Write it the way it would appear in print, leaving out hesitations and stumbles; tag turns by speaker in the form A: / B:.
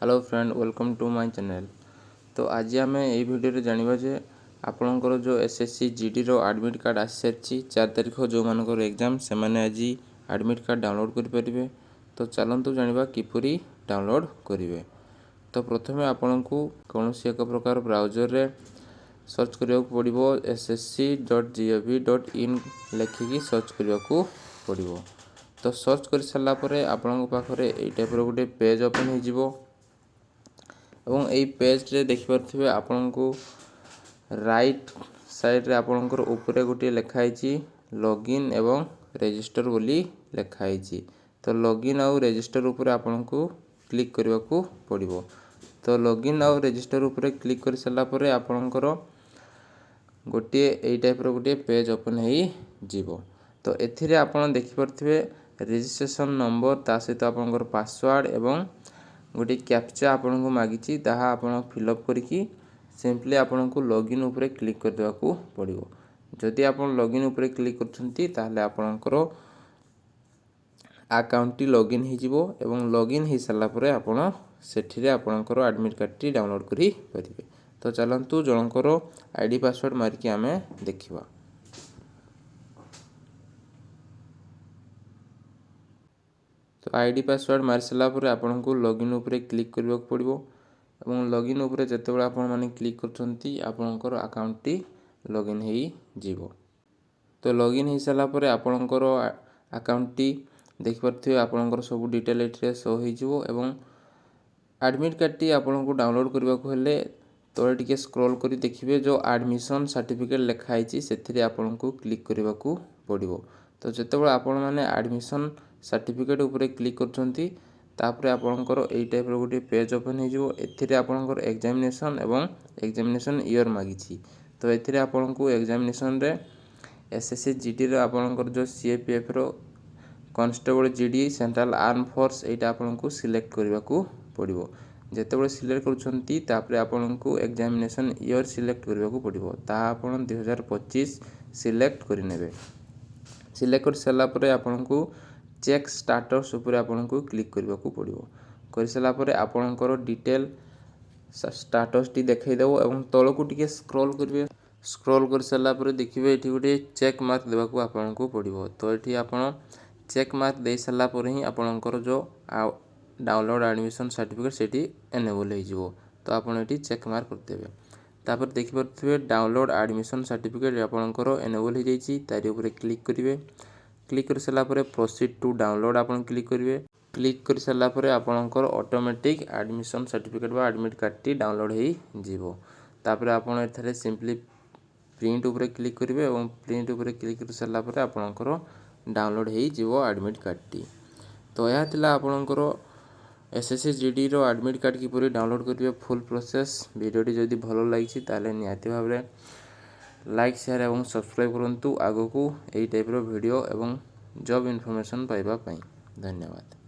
A: Hello friend, welcome to my channel. तो आज आम ये भिडियो जानिबा जे आपणकर जो एसएससी जीडी रो एडमिट कार्ड आसी सारी 4 तारिख जो मानकर एग्जाम से माने आज एडमिट कार्ड डाउनलोड करें। तो चलतु जानिबा किपरि डाउनलोड करेंगे। तो प्रथम आपण को कौन एक प्रकार ब्राउजर रे सर्च करने पड़ो ssc.gov.in लिखिकी सर्च करने को पड़ो। तो सर्च कर सारापर आपण पाखे यही टाइप गोटे पेज ओपन हो एवं यही पेज रे देखिपे आपण को राइट साइड रे आपणकर ऊपर गोटे लिखाई लॉगिन एवं रजिस्टर बोली लिखाई। तो लॉगिन आउ रजिस्टर ऊपर आपण को क्लिक करने को पड़ो। तो लॉगिन आउ रजिस्टर ऊपर क्लिक कर सारापर आपणकर गोटे यही टाइप गोटे पेज ओपन हो। तो एथिरे आपण देखिपे रजिस्ट्रेशन नंबर ता सहित आपणकर पासवर्ड एवं गोटे कैप्चा आपन को मागिची ताहा आपन फिलअप करिकी सिंपली आपन को लॉगिन ऊपर क्लिक कर देवा को पड़िबो। जदि आपन लॉगिन ऊपर क्लिक करछंती ताहले आपनकर अकाउंट टी लॉगिन हो जिवो एवं लॉगिन हो साला परे आपन सेठिरे आपनकर एडमिट कार्ड टी डाउनलोड करि परिबे। तो चलंतु जनकर आईडी पासवर्ड मारिकी आमे देखिबा। तो आईडी पासवर्ड मारी सारापर आपन को लॉगिन ऊपर क्लिक करने को पड़ो एवं लॉगिन ऊपर जिते आपण मैंने क्लिक करछंती आपनकर अकाउंट टी लॉगिन हो जिवो। तो लॉगिन हो सारापर आपनकर अकाउंट टी देखिपे आपनकर सब डिटेल एठरे शो हो जिवो एवं एडमिट कार्ड टी आपन को डाउनलोड करने को हेले तले टिके स्क्रॉल करी देखिए जो एडमिशन सर्टिफिकेट लिखाई से आपन को क्लिक करने को पड़ो। तो जिते आपण मैंने एडमिशन सर्टिफिकेट ऊपर क्लिक करछंती तापर आपनकर एई टाइप रो गोटे पेज ओपन हो जिवो। एथिरे आपनकर एग्जामिनेशन एवं एग्जामिनेशन ईयर मागिछि। तो एथिरे आपन को एग्जामिनेशन रे एसएससी जीडी रो आपनकर जो सीएपीएफ रो constable GD central arm force एटा आपन को सिलेक्ट करबा को पड़िबो। जेतेबेले सिलेक्ट करछंती तापर आपन को एग्जामिनेशन ईयर सिलेक्ट करबा को पड़िबो। ता आपन 2025 सिलेक्ट करि नेबे। सिलेक्ट कर साला परे आपन को चेक स्टेटस ऊपर आपन को क्लिक करबा को पड़िबो। कर साला परे आपनकर डिटेल स्टेटस टी देखाई देबो एवं तळ को टिके स्क्रॉल करिवे। स्क्रॉल कर साला परे देखिबे एठी गोटे चेक मार्क देबा को आपन को पड़िबो। तो एठी आपन चेक मार्क दे साला परे ही आपनकर जो डाउनलोड एडमिशन सर्टिफिकेट सेठी एनेबल हो जिवो। तो आपन एठी चेक मार्क कर देबे। तापर देखि परथिबे डाउनलोड एडमिशन सर्टिफिकेट आपनकर एनेबल हो जाईची तारि ऊपर क्लिक करिवे। क्लिक कर साला परे प्रोसीड टू डाउनलोड आपन क्लिक करिवे। क्लिक कर साला परे आपनकर ऑटोमेटिक एडमिशन सर्टिफिकेट बा एडमिट कार्ड टी डाउनलोड हो जिवो। तापर आपन एथरे सिंपली प्रिंट ऊपर क्लिक करिवे एवं प्रिंट ऊपर क्लिक कर साला परे आपनकर डाउनलोड हो जिवो एडमिट कार्ड टी। तो यह थिला आपनकर एसएससी जीडी रो एडमिट कार्ड किपरि डाउनलोड करिवे फुल प्रोसेस। वीडियो टी जदि भलो लागिछि ताले निहाती भाबरे लाइक शेयर एवं सब्सक्राइब करंतु आगो को एई टाइप रो वीडियो एवं जॉब इन्फॉर्मेशन पाइबा पई। धन्यवाद।